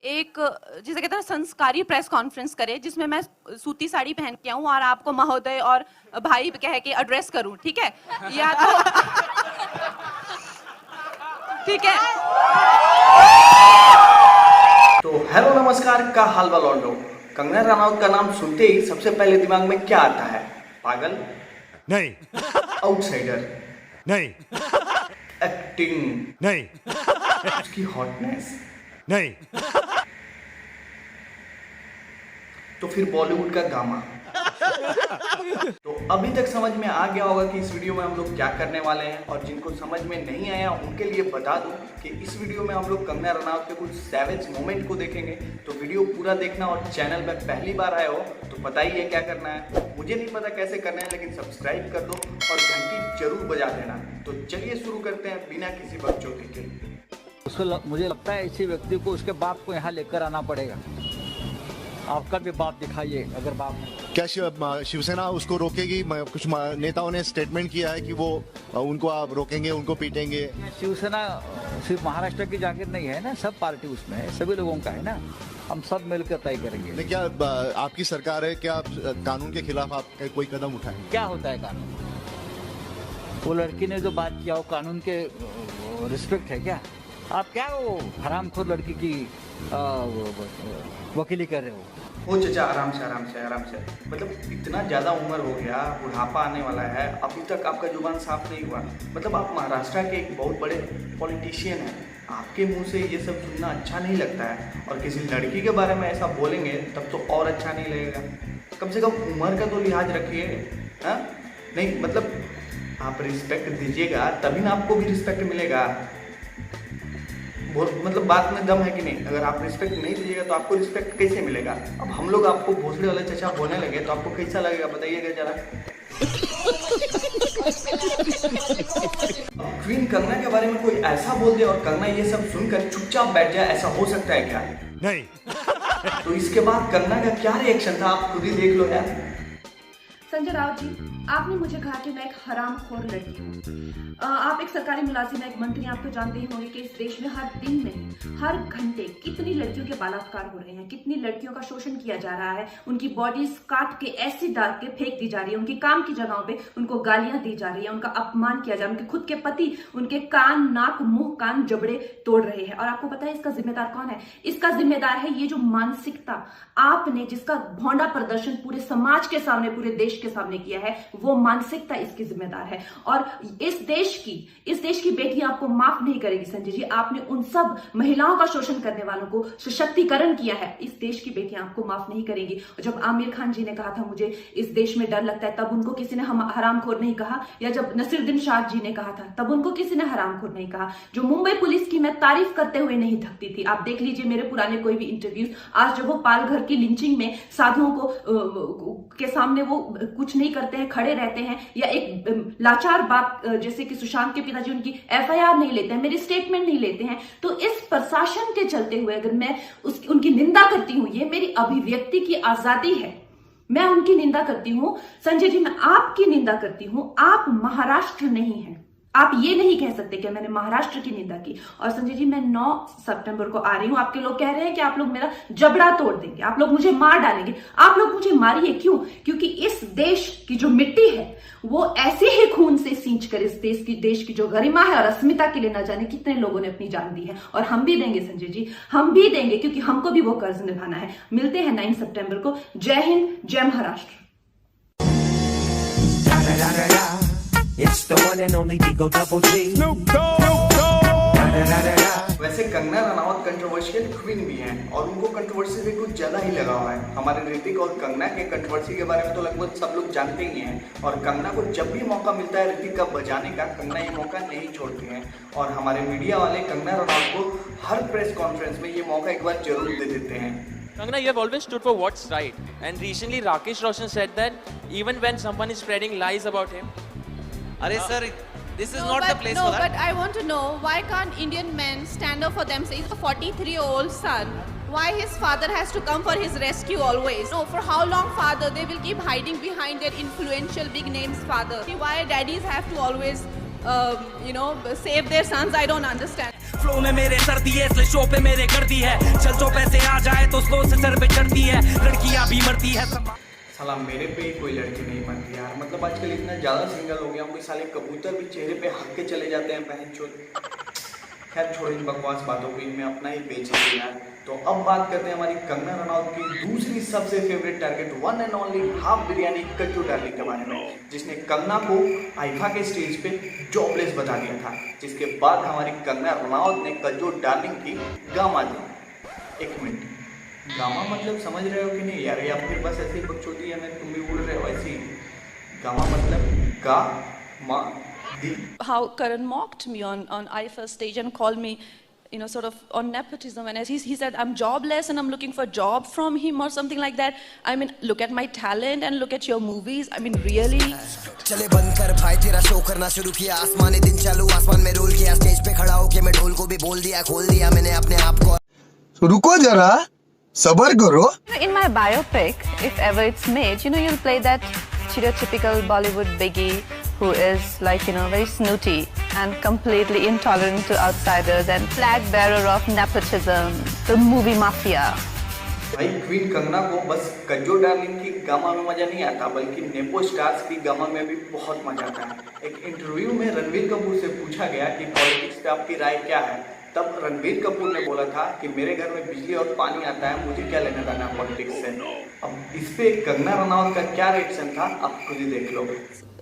एक जिसे कहते हैं संस्कारी प्रेस कॉन्फ्रेंस करे जिसमें मैं सूती साड़ी पहन के आऊं और आपको महोदय और भाई कह के एड्रेस करूं, ठीक है? या तो ठीक है। तो हेलो नमस्कार, का हाल बा लौंडो। कंगना रनौत का नाम सुनते ही सबसे पहले दिमाग में क्या आता है? पागल नहीं, आउटसाइडर नहीं, एक्टिंग नहीं, उसकी हॉटनेस, नहीं, तो फिर बॉलीवुड का गामा। तो अभी तक समझ में आ गया होगा कि इस वीडियो में हम लोग क्या करने वाले हैं, और जिनको समझ में नहीं आया उनके लिए बता दूं कि इस वीडियो में हम लोग कंगना रनौत के कुछ सैवेज मोमेंट को देखेंगे। तो वीडियो पूरा देखना, और चैनल पर पहली बार आए हो तो बताइए क्या करना है। मुझे नहीं पता कैसे करना है, लेकिन सब्सक्राइब कर दो और घंटी जरूर बजा देना। तो चलिए शुरू करते हैं बिना किसी बकचोदी के। मुझे लगता है इसी व्यक्ति को उसके बाप को यहाँ लेकर आना पड़ेगा। आपका भी बाप दिखाइए अगर बाप। क्या शिवसेना उसको रोकेगी? कुछ नेताओं ने स्टेटमेंट किया है कि वो उनको आप रोकेंगे, उनको पीटेंगे। शिवसेना सिर्फ महाराष्ट्र की जागीर नहीं है ना, सब पार्टी उसमें है, सभी लोगों का है ना। हम सब मिलकर तय करेंगे। नहीं, क्या आपकी सरकार है, क्या कानून के खिलाफ आप कोई कदम उठाएं? क्या होता है कानून? वो लड़की ने जो बात किया वो कानून के रिस्पेक्ट है क्या? आप क्या वो हरामखोर लड़की की वकीली कर रहे हो? चचा आराम से आराम से आराम से। मतलब इतना ज़्यादा उम्र हो गया, बुढ़ापा आने वाला है, अभी तक आपका जुबान साफ नहीं हुआ। मतलब आप महाराष्ट्र के एक बहुत बड़े पॉलिटिशियन हैं, आपके मुंह से ये सब सुनना अच्छा नहीं लगता है। और किसी लड़की के बारे में ऐसा बोलेंगे तब तो और अच्छा नहीं लगेगा। कम से कम उम्र का तो लिहाज रखिए। हाँ नहीं, मतलब आप रिस्पेक्ट दीजिएगा तभी ना आपको भी रिस्पेक्ट मिलेगा। मतलब बात में दम है कि नहीं? अगर आप रिस्पेक्ट नहीं दीजिएगा तो आपको रिस्पेक्ट कैसे मिलेगा? अब हम लोग आपको भोसड़े वाले चचा बोलने लगे तो आपको कैसा लगेगा बताइएगा जरा। क्वीन कंगना के बारे में कोई ऐसा बोल दे और कंगना ये सब सुनकर चुपचाप बैठ जाए, ऐसा हो सकता है क्या? नहीं। तो इसके बाद कंगना का क्या रिएक्शन था आप खुद ही देख लो यार। संजय राउत जी, आपने मुझे कहा कि मैं एक हरामखोर लड़की हूँ। आप एक सरकारी मुलाजिम हैं, एक मंत्री, आप तो जानते ही होंगे कि इस देश में हर दिन में हर घंटे कितनी लड़कियों के बलात्कार हो रहे हैं, कितनी लड़कियों का शोषण किया जा रहा है, उनकी बॉडीज काट के ऐसी डाल के फेंक दी जा रही है, उनकी काम की जगहों पे उनको गालियां दी जा रही है, उनका अपमान किया जा रहा है, उनके खुद के पति उनके कान, नाक, मुंह, कान, जबड़े तोड़ रहे हैं। और आपको पता है इसका जिम्मेदार कौन है? इसका जिम्मेदार है ये जो मानसिकता आपने, जिसका भौंडा प्रदर्शन पूरे समाज के सामने, पूरे देश के सामने किया है, वो मानसिकता इसकी जिम्मेदार है। और इस देश की बेटियां आपको माफ नहीं करेगी संजय जी। आपने उन सब महिलाओं का शोषण करने वालों को सशक्तिकरण किया है, इस देश की बेटियां आपको माफ नहीं करेंगी। जब आमिर खान जी ने कहा था मुझे इस देश में डर लगता है, तब उनको किसी ने हरामखोर नहीं कहा। या जब नसीरुद्दीन शाह जी ने कहा था तब उनको किसी ने हरामखोर नहीं कहा। जो मुंबई पुलिस की मैं तारीफ करते हुए नहीं थकती थी, आप देख लीजिए मेरे पुराने कोई भी इंटरव्यूज। आज जब वो पालघर की लिंचिंग में साधुओं को के सामने वो कुछ नहीं करते हैं, खड़े रहते हैं, या एक लाचार बाप जैसे कि सुशांत के पिताजी उनकी एफआईआर नहीं लेते हैं, मेरी स्टेटमेंट नहीं लेते हैं, तो इस प्रशासन के चलते हुए अगर मैं उनकी निंदा करती हूं, ये मेरी अभिव्यक्ति की आजादी है, मैं उनकी निंदा करती हूं। संजय जी, मैं आपकी निंदा करती हूं, आप महाराष्ट्र नहीं हैं। आप ये नहीं कह सकते कि मैंने महाराष्ट्र की निंदा की। और संजय जी, मैं 9 सितंबर को आ रही हूं। आपके लोग कह रहे हैं कि आप लोग मेरा जबड़ा तोड़ देंगे, आप लोग मुझे मार डालेंगे। आप लोग मुझे मारिए, क्यों? क्योंकि इस देश की जो मिट्टी है वो ऐसे ही खून से सींच कर इस देश की जो गरिमा है और अस्मिता के लिए न जाने कितने लोगों ने अपनी जान दी है। और हम भी देंगे संजय जी, हम भी देंगे, क्योंकि हमको भी वो कर्ज निभाना है। मिलते हैं 9 सितंबर को। जय हिंद, जय Maharashtra. It's the one and only Digo Double G. Snoop Dogg. वैसे कंगना रनौत कंट्रोवर्शियल क्वीन भी हैं, और उनको कंट्रोवर्सी से कुछ ज्यादा ही लगा हुआ है। हमारे ऋतिक और कंगना के कंट्रोवर्सी के बारे में तो लगभग सब लोग जानते ही हैं। और कंगना को जब भी मौका मिलता है ऋतिक का बजाने का, कंगना ये मौका नहीं छोड़ती हैं। और हमारे मीडिया वाले कंगना रनौत को हर प्रेस कॉन्फ्रेंस में ये मौका एक बार जरूर दे देते हैं। Kangana, you have always stood for what's right. And recently Rakesh Roshan said that even when someone is spreading lies about him. Arey sir, this is not the place for that. But I want to know, why can't Indian men stand up for themselves? He's a 43-year-old son. Why his father has to come for his rescue always? No, for how long father? They will keep hiding behind their influential big names father. Why daddies have to always save their sons. I don't understand. Flow में मेरे सर्दी है इसलिए show पे मेरे कर दी है चल जो पैसे आ जाए तो स्लो से सर पे चढ़ती है लड़कियां भी मरती है साला मेरे पे ही कोई लड़की नहीं बनती यार। मतलब आजकल इतना ज़्यादा सिंगल हो गया हूँ, कोई साले कबूतर भी चेहरे पे हक के चले जाते हैं बहन चोद। खैर छोड़ इन बकवास बातों को, इनमें अपना ही पेज है यार। तो अब बात करते हैं हमारी कंगना रनौत की दूसरी सबसे favourite target, one and only half biryani Kajju darling के बारे में, जिसने कंगना को आईफा के स्टेज पे जॉबलेस बता दिया था। जिसके बाद हमारी कंगना रनौत ने कज्जू डार्लिंग की गामा दी। एक मिनट, गामा मतलब समझ रहे हो कि नहीं यार, या फिर बस ऐसे ही बकचोदी है, मैं तुम भी बोल रहे हो ऐसे ही। गामा मतलब गा मा दी। How Karan mocked me on IFA stage and called me, sort of on nepotism, and he said I'm jobless and I'm looking for a job from him or something like that. I mean, look at my talent and look at your movies. I mean, really. चले बंद कर भाई तेरा show करना शुरू किया, आसमानी दिन चालू आसमान में रोल किया, स्टेज पे खड़ा होके मैं ढोल को भी बोल दिया, खोल दिया मैंने अपने आप को। रुको जरा, सबर करो। In my biopic, if ever it's made, you'll play that stereotypical Bollywood biggie who is very snooty and completely intolerant to outsiders and flag bearer of nepotism, the movie mafia. भाई क्वीन कंगना को बस कज्जू darling की gamma में मजा नहीं आता, बल्कि nepo stars की गामा में भी बहुत मजा आता है। एक इंटरव्यू में रणवीर कपूर से पूछा गया कि पॉलिटिक्स पे आपकी राय क्या है, तब रणवीर कपूर ने बोला था कि मेरे घर में बिजली और पानी आता है, मुझे क्या लेना देना पॉलिटिक्स से। अब इस पे कंगना रनौत का क्या रिएक्शन था आप खुद ही देख लो।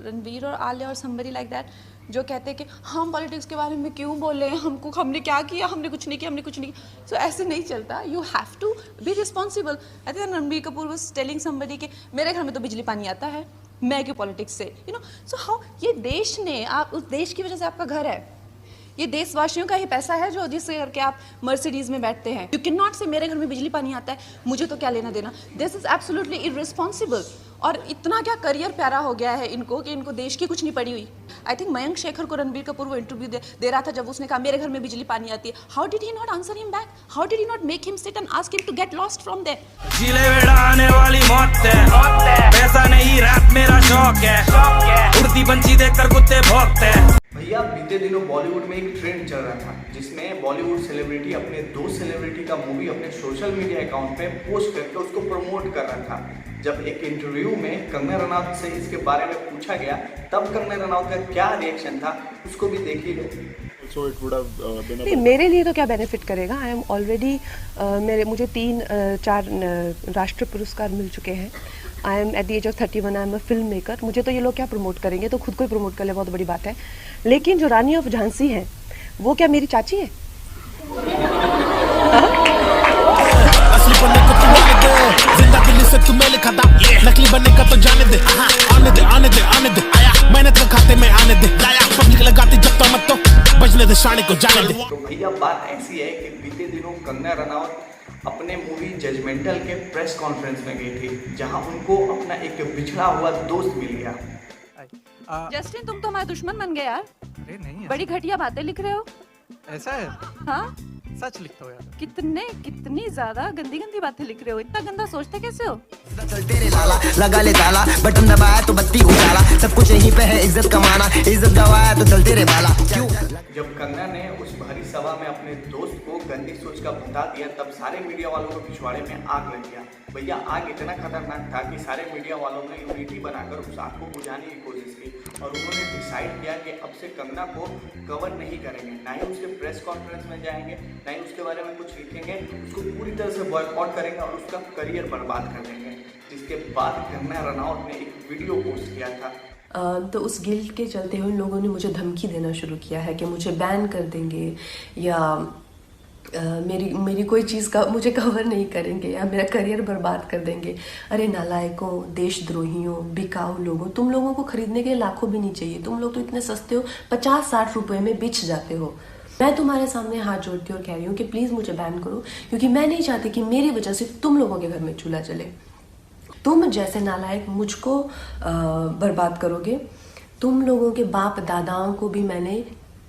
रणवीर और आलिया और somebody like that जो कहते हैं कि हम पॉलिटिक्स के बारे में क्यों बोले, हमने क्या किया, हमने कुछ नहीं किया। सो ऐसे नहीं चलता, you have to be responsible. I think Ranbir Kapoor was telling somebody कि मेरे घर में तो बिजली पानी आता है, मैं क्यों पॉलिटिक्स से, सो हाउ, ये देश ने, आप उस देश की वजह से आपका घर है, ये देशवासियों का ही पैसा है जो जिससे करके आप मर्सिडीज में बैठते हैं। यू कैन नॉट से मेरे घर में बिजली पानी आता है, मुझे तो क्या लेना देना। This is absolutely irresponsible. और इतना क्या करियर प्यारा हो गया है इनको कि इनको देश की कुछ नहीं पड़ी हुई। आई थिंक मयंक शेखर को रणबीर कपूर वो इंटरव्यू दे रहा था, जब उसने कहा मेरे घर में बिजली पानी आती है, how did he not answer him back, how did he not make him sit and ask him to get lost from there. जिले बेड़ा आने वाली मौत है, पैसा नहीं रात मेरा शौक है, उड़ती पंछी देखकर कुत्ते भौंकते हैं। भैया बीते दिनों बॉलीवुड में एक ट्रेंड चल रहा था, जिसमें बॉलीवुड सेलिब्रिटी अपने दोस्त सेलिब्रिटी का मूवी अपने सोशल मीडिया अकाउंट पे पोस्ट करके उसको प्रमोट कर रहा था। जब एक इंटरव्यू में कंगना रनौत से इसके बारे में पूछा गया, तब कंगना रनौत का क्या रिएक्शन था उसको भी देखिए। नहीं, मेरे लिए तो क्या बेनिफिट करेगा। आई एम ऑलरेडी, मुझे 3-4 राष्ट्रीय पुरस्कार मिल चुके हैं। I am at the age of 31, I am a filmmaker. मुझे तो ये लोग क्या प्रमोट करेंगे, तो खुद को ही प्रमोट कर ले, बहुत बड़ी बात है। लेकिन जो रानी ऑफ झांसी है वो क्या मेरी चाची है? नकली बनने का तो जाने दे, आने दे मेहनत का खाते में आने दे, पब्लिक लगाती जब तो मत तो बजने दे शाने को जाने दे। तो भैया बात ऐसी है कि बीते दिनों कंगना रनौत अपने मूवी जजमेंटल के प्रेस कॉन्फ्रेंस में गई थी, जहां उनको अपना एक बिछड़ा हुआ दोस्त मिल गया। जस्टिन, तुम तो हमारे दुश्मन बन गए यार। अरे नहीं, बड़ी घटिया बातें लिख रहे हो। ऐसा है? हाँ, सच लिखता हो यार। कितनी ज्यादा गंदी बातें लिख रहे हो। इतना गंदा सोचते कैसे हो? चल तेरे लाला लगा ले ताला, बटन दबाया तो बत्ती उजाला, सब कुछ यहीं पे है इज्जत कमाना, इज्जत गवाया तो चल तेरे बाला। क्यों? जब कंगना ने उस भारी सभा में अपने दोस्त को गंदी सोच का बता दिया, तब सारे मीडिया वालों को पिछवाड़े में आग लग गया। भैया आग इतना खतरनाक था कि सारे मीडिया वालों ने यूनिटी बनाकर उस आग को बुझाने की कोशिश की, और उन्होंने डिसाइड किया कि अब से कंगना को कवर नहीं करेंगे, ना ही उसके प्रेस कॉन्फ्रेंस में जाएंगे, ना ही उसके बारे में कुछ लिखेंगे, उसको पूरी तरह से बॉयकॉट करेंगे और उसका करियर बर्बाद कर देंगे। जिसके बाद कंगना रनौत ने एक वीडियो पोस्ट किया था। तो उस गिल्ट के चलते हुए लोगों ने मुझे धमकी देना शुरू किया है कि मुझे बैन कर देंगे, या मेरी कोई चीज़ का मुझे कवर नहीं करेंगे, या मेरा करियर बर्बाद कर देंगे। अरे नालायकों, देशद्रोहियों, बिकाऊ लोगों, तुम लोगों को खरीदने के लिए लाखों भी नहीं चाहिए। तुम लोग तो इतने सस्ते हो, 50-60 रुपए में बिछ जाते हो। मैं तुम्हारे सामने हाथ जोड़ती हूँ और कह रही हूँ कि प्लीज़ मुझे बैन करो, क्योंकि मैं नहीं चाहती कि मेरी वजह से तुम लोगों के घर में चूल्हा जले। तुम जैसे नालायक मुझको बर्बाद करोगे। तुम लोगों के बाप दादाओं को भी मैंने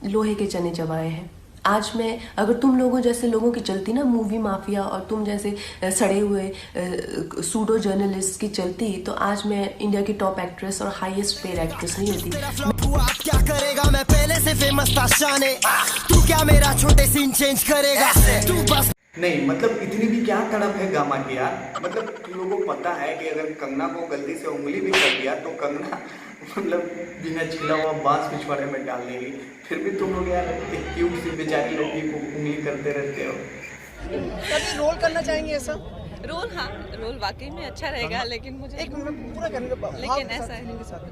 लोहे के चने चबाए हैं। आज मैं अगर तुम लोगों जैसे लोगों की चलती ना मूवी माफिया, और तुम जैसे सड़े हुए सूडो जर्नलिस्ट की चलती, तो आज मैं इंडिया की टॉप एक्ट्रेस और हाईएस्ट पेड एक्ट्रेस नहीं होती। क्या करेगा, मैं पहले से फेमस था शाने, तू क्या मेरा छोटे सीन चेंज करेगा तू बस। नहीं मतलब इतनी भी क्या तड़प है गामा की यार। मतलब तुम लोगों को पता है कि अगर कंगना को गलती से उंगली भी कर दिया तो कंगना मतलब बिना छिला हुआ बांस पिछवाड़े में डाल देगी, फिर भी तुम लोग यार एक क्यूट सी बेचारी लड़की को उंगली करते रहते हो। कभी रोल करना चाहेंगे ऐसा रोल? हाँ, रोल वाकई में अच्छा रहेगा, लेकिन मुझे एक मिनट पूरा करने का, लेकिन ऐसा है मजाक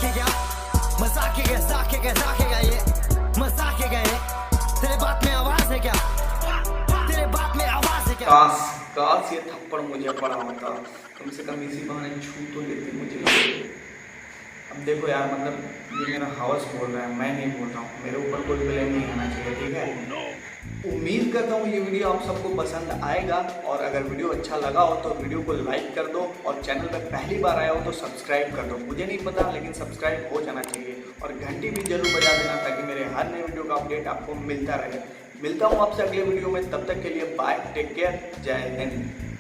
है क्या, मजाक है क्या, मजाक है क्या, मजाक है क्या ये, तेरे बात में आवाज है क्या, तेरे बात में आवाज है क्या। काश ये थप्पड़ मुझे पड़ा होता, कम से कम इसी बहाने छू तो लेती मुझे। अब देखो यार मतलब ये मेरा हवस बोल रहा है, मैं नहीं बोल रहा हूँ, मेरे ऊपर कोई ब्लेम नहीं आना चाहिए, ठीक है। उम्मीद करता हूँ ये वीडियो आप सबको पसंद आएगा, और अगर वीडियो अच्छा लगा हो तो वीडियो को लाइक कर दो, और चैनल पर पहली बार आया हो तो सब्सक्राइब कर दो। मुझे नहीं पता लेकिन सब्सक्राइब हो जाना चाहिए, और घंटी भी जरूर बजा देना ताकि मेरे हर नए वीडियो का अपडेट आपको मिलता रहे। मिलता हूँ आपसे अगले वीडियो में, तब तक के लिए बाय, टेक केयर, जय हिंद।